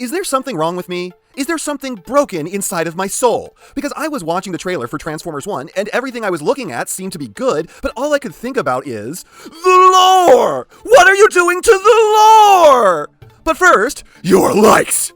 Is there something wrong with me? Is there something broken inside of my soul? Because I was watching the trailer for Transformers 1, and everything I was looking at seemed to be good, but all I could think about is, the lore! What are you doing to the lore? But first, your likes!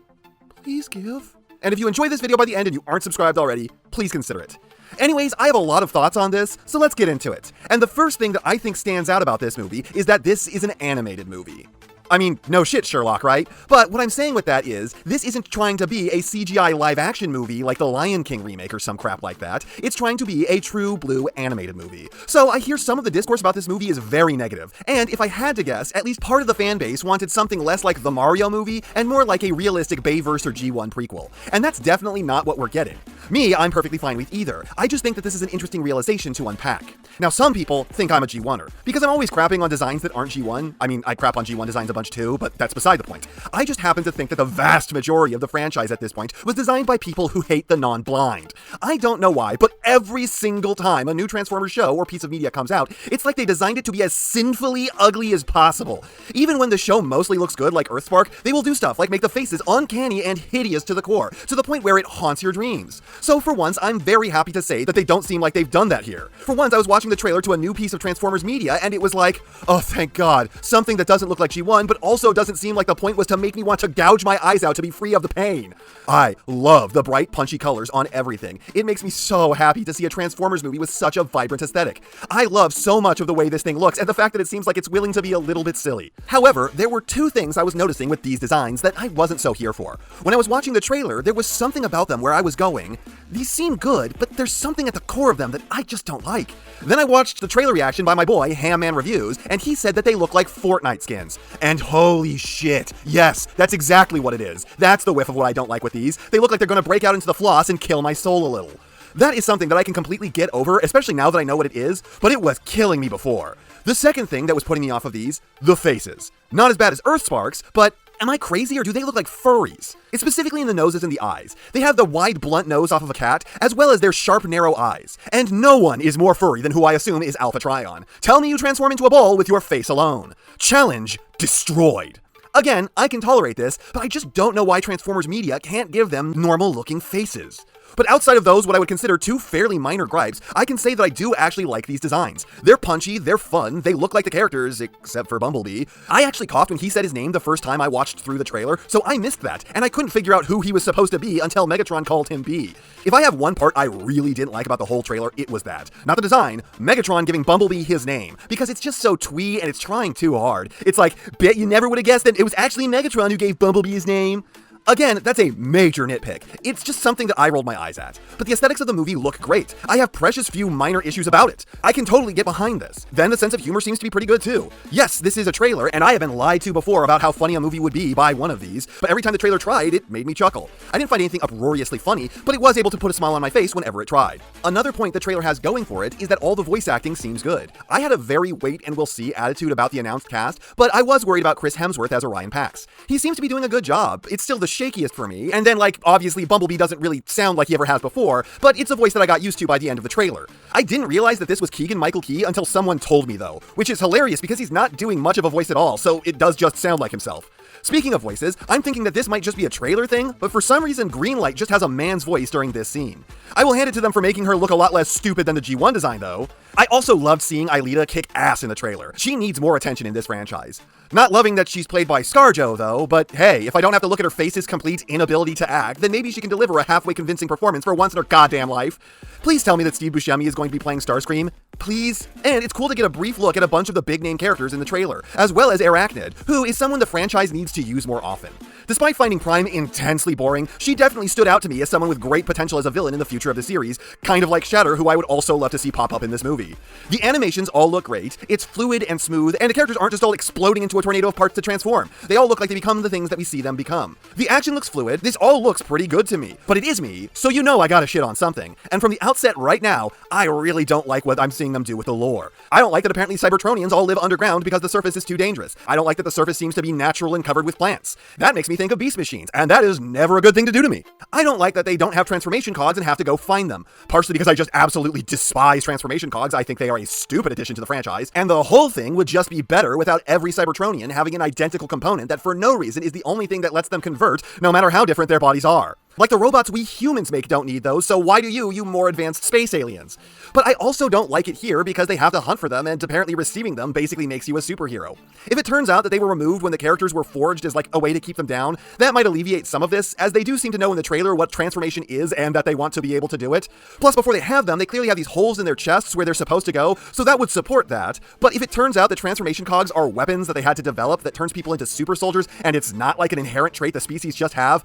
Please give. And if you enjoy this video by the end and you aren't subscribed already, please consider it. Anyways, I have a lot of thoughts on this, so let's get into it. And the first thing that I think stands out about this movie is that this is an animated movie. I mean, no shit, Sherlock, right? But what I'm saying with that is, this isn't trying to be a CGI live-action movie like the Lion King remake or some crap like that. It's trying to be a true blue animated movie. So I hear some of the discourse about this movie is very negative, and if I had to guess, at least part of the fan base wanted something less like the Mario movie and more like a realistic Bayverse or G1 prequel. And that's definitely not what we're getting. Me, I'm perfectly fine with either. I just think that this is an interesting realization to unpack. Now, some people think I'm a G1er, because I'm always crapping on designs that aren't G1. I mean, I crap on G1 designs a bunch too, but that's beside the point. I just happen to think that the vast majority of the franchise at this point was designed by people who hate the non-blind. I don't know why, but every single time a new Transformers show or piece of media comes out, it's like they designed it to be as sinfully ugly as possible. Even when the show mostly looks good, like Earthspark, they will do stuff like make the faces uncanny and hideous to the core, to the point where it haunts your dreams. So for once, I'm very happy to say that they don't seem like they've done that here. For once, I was watching the trailer to a new piece of Transformers media, and it was like, oh thank God, something that doesn't look like G1, but also doesn't seem like the point was to make me want to gouge my eyes out to be free of the pain. I love the bright, punchy colors on everything. It makes me so happy to see a Transformers movie with such a vibrant aesthetic. I love so much of the way this thing looks, and the fact that it seems like it's willing to be a little bit silly. However, there were two things I was noticing with these designs that I wasn't so here for. When I was watching the trailer, there was something about them where I was going, these seem good, but there's something at the core of them that I just don't like. Then I watched the trailer reaction by my boy, Ham Man Reviews, and he said that they look like Fortnite skins. And holy shit, yes, that's exactly what it is. That's the whiff of what I don't like with these. They look like they're gonna break out into the floss and kill my soul a little. That is something that I can completely get over, especially now that I know what it is, but it was killing me before. The second thing that was putting me off of these, the faces. Not as bad as Earthspark's, but am I crazy or do they look like furries? It's specifically in the noses and the eyes. They have the wide, blunt nose off of a cat, as well as their sharp, narrow eyes. And no one is more furry than who I assume is Alpha Trion. Tell me you transform into a ball with your face alone. Challenge destroyed. Again, I can tolerate this, but I just don't know why Transformers media can't give them normal-looking faces. But outside of those, what I would consider two fairly minor gripes, I can say that I do actually like these designs. They're punchy, they're fun, they look like the characters, except for Bumblebee. I actually coughed when he said his name the first time I watched through the trailer, so I missed that, and I couldn't figure out who he was supposed to be until Megatron called him B. If I have one part I really didn't like about the whole trailer, it was that. Not the design, Megatron giving Bumblebee his name, because it's just so twee and it's trying too hard. It's like, bet you never would have guessed that it was actually Megatron who gave Bumblebee his name. Again, that's a major nitpick. It's just something that I rolled my eyes at. But the aesthetics of the movie look great. I have precious few minor issues about it. I can totally get behind this. Then the sense of humor seems to be pretty good too. Yes, this is a trailer, and I have been lied to before about how funny a movie would be by one of these, but every time the trailer tried, it made me chuckle. I didn't find anything uproariously funny, but it was able to put a smile on my face whenever it tried. Another point the trailer has going for it is that all the voice acting seems good. I had a very wait and we'll see attitude about the announced cast, but I was worried about Chris Hemsworth as Orion Pax. He seems to be doing a good job. It's still the shakiest for me, and then, like, obviously Bumblebee doesn't really sound like he ever has before, but it's a voice that I got used to by the end of the trailer. I didn't realize that this was Keegan-Michael Key until someone told me though, which is hilarious because he's not doing much of a voice at all, so it does just sound like himself. Speaking of voices, I'm thinking that this might just be a trailer thing, but for some reason Greenlight just has a man's voice during this scene. I will hand it to them for making her look a lot less stupid than the G1 design though. I also loved seeing Aelita kick ass in the trailer. She needs more attention in this franchise. Not loving that she's played by ScarJo though, but hey, if I don't have to look at her face's complete inability to act, then maybe she can deliver a halfway convincing performance for once in her goddamn life. Please tell me that Steve Buscemi is going to be playing Starscream. Please? And it's cool to get a brief look at a bunch of the big name characters in the trailer, as well as Arachnid, who is someone the franchise needs to use more often. Despite finding Prime intensely boring, she definitely stood out to me as someone with great potential as a villain in the future of the series, kind of like Shatter, who I would also love to see pop up in this movie. The animations all look great, it's fluid and smooth, and the characters aren't just all exploding into a tornado of parts to transform. They all look like they become the things that we see them become. The action looks fluid, this all looks pretty good to me, but it is me, so you know I gotta shit on something. And from the outset right now, I really don't like what I'm seeing seeing them do with the lore. I don't like that apparently Cybertronians all live underground because the surface is too dangerous. I don't like that the surface seems to be natural and covered with plants. That makes me think of beast machines, and that is never a good thing to do to me. I don't like that they don't have transformation cogs and have to go find them, partially because I just absolutely despise transformation cogs. I think they are a stupid addition to the franchise, and the whole thing would just be better without every Cybertronian having an identical component that for no reason is the only thing that lets them convert, no matter how different their bodies are. Like the robots we humans make don't need those, so why do you more advanced space aliens? But I also don't like it here because they have to hunt for them, and apparently receiving them basically makes you a superhero. If it turns out that they were removed when the characters were forged as like a way to keep them down, that might alleviate some of this, as they do seem to know in the trailer what transformation is and that they want to be able to do it. Plus, before they have them, they clearly have these holes in their chests where they're supposed to go, so that would support that. But if it turns out that transformation cogs are weapons that they had to develop that turns people into super soldiers, and it's not like an inherent trait the species just have,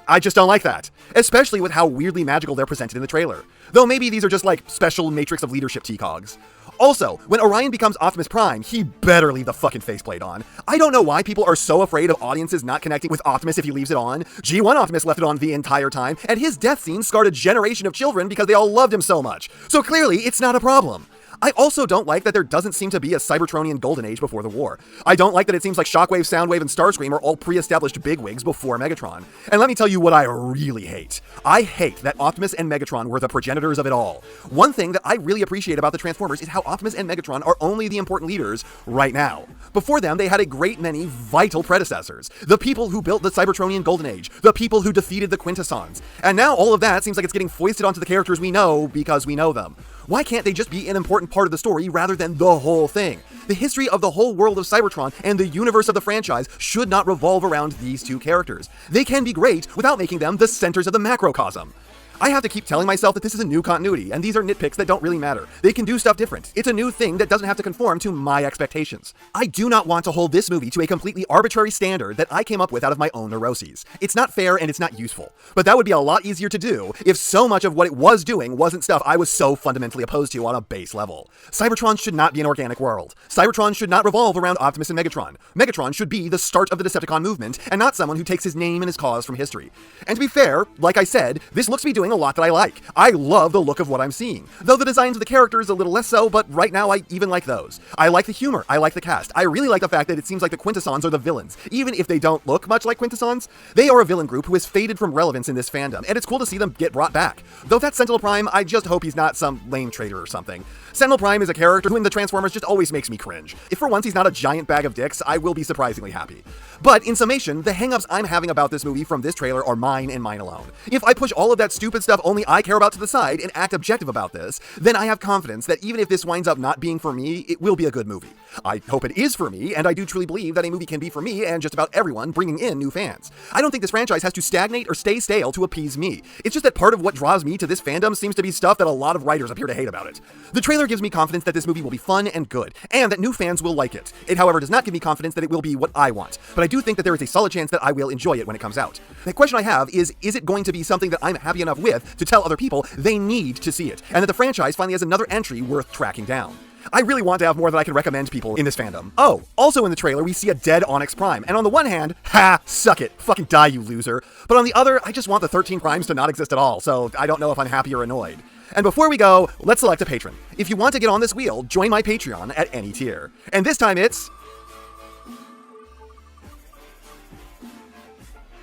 I just don't like that, especially with how weirdly magical they're presented in the trailer. Though maybe these are just like special Matrix of Leadership T-Cogs. Also, when Orion becomes Optimus Prime, he better leave the fucking faceplate on. I don't know why people are so afraid of audiences not connecting with Optimus if he leaves it on. G1 Optimus left it on the entire time, and his death scene scarred a generation of children because they all loved him so much. So clearly, it's not a problem. I also don't like that there doesn't seem to be a Cybertronian golden age before the war. I don't like that it seems like Shockwave, Soundwave, and Starscream are all pre-established bigwigs before Megatron. And let me tell you what I really hate. I hate that Optimus and Megatron were the progenitors of it all. One thing that I really appreciate about the Transformers is how Optimus and Megatron are only the important leaders right now. Before them, they had a great many vital predecessors. The people who built the Cybertronian golden age. The people who defeated the Quintessons. And now all of that seems like it's getting foisted onto the characters we know because we know them. Why can't they just be an important part of the story rather than the whole thing? The history of the whole world of Cybertron and the universe of the franchise should not revolve around these two characters. They can be great without making them the centers of the macrocosm. I have to keep telling myself that this is a new continuity, and these are nitpicks that don't really matter. They can do stuff different. It's a new thing that doesn't have to conform to my expectations. I do not want to hold this movie to a completely arbitrary standard that I came up with out of my own neuroses. It's not fair and it's not useful. But that would be a lot easier to do if so much of what it was doing wasn't stuff I was so fundamentally opposed to on a base level. Cybertron should not be an organic world. Cybertron should not revolve around Optimus and Megatron. Megatron should be the start of the Decepticon movement, and not someone who takes his name and his cause from history. And to be fair, like I said, this looks to be doing a lot that I like. I love the look of what I'm seeing. Though the designs of the characters a little less so, but right now I even like those. I like the humor. I like the cast. I really like the fact that it seems like the Quintessons are the villains. Even if they don't look much like Quintessons, they are a villain group who has faded from relevance in this fandom, and it's cool to see them get brought back. Though that's Sentinel Prime, I just hope he's not some lame traitor or something. Sentinel Prime is a character who in the Transformers just always makes me cringe. If for once he's not a giant bag of dicks, I will be surprisingly happy. But in summation, the hangups I'm having about this movie from this trailer are mine and mine alone. If I push all of that stupid stuff only I care about to the side and act objective about this, then I have confidence that even if this winds up not being for me, it will be a good movie. I hope it is for me, and I do truly believe that a movie can be for me and just about everyone, bringing in new fans. I don't think this franchise has to stagnate or stay stale to appease me. It's just that part of what draws me to this fandom seems to be stuff that a lot of writers appear to hate about it. The trailer gives me confidence that this movie will be fun and good, and that new fans will like it. It, however, does not give me confidence that it will be what I want, but I do think that there is a solid chance that I will enjoy it when it comes out. The question I have is it going to be something that I'm happy enough with to tell other people they need to see it, and that the franchise finally has another entry worth tracking down? I really want to have more that I can recommend people in this fandom. Oh, also in the trailer, we see a dead Onyx Prime, and on the one hand, ha, suck it, fucking die, you loser. But on the other, I just want the 13 Primes to not exist at all, so I don't know if I'm happy or annoyed. And before we go, let's select a patron. If you want to get on this wheel, join my Patreon at any tier. And this time it's...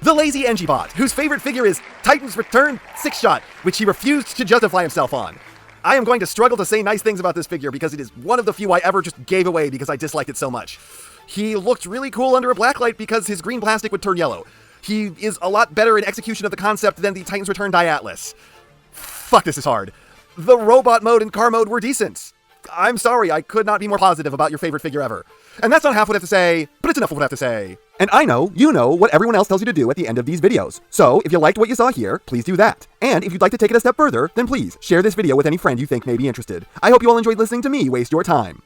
the Lazy Engibot, whose favorite figure is Titan's Return 6-Shot, which he refused to justify himself on. I am going to struggle to say nice things about this figure because it is one of the few I ever just gave away because I disliked it so much. He looked really cool under a blacklight because his green plastic would turn yellow. He is a lot better in execution of the concept than the Titan's Return Diatlas. Fuck, this is hard. The robot mode and car mode were decent. I'm sorry, I could not be more positive about your favorite figure ever. And that's not half what I have to say, but it's enough of what I have to say. And I know you know what everyone else tells you to do at the end of these videos. So if you liked what you saw here, please do that. And if you'd like to take it a step further, then please share this video with any friend you think may be interested. I hope you all enjoyed listening to me waste your time.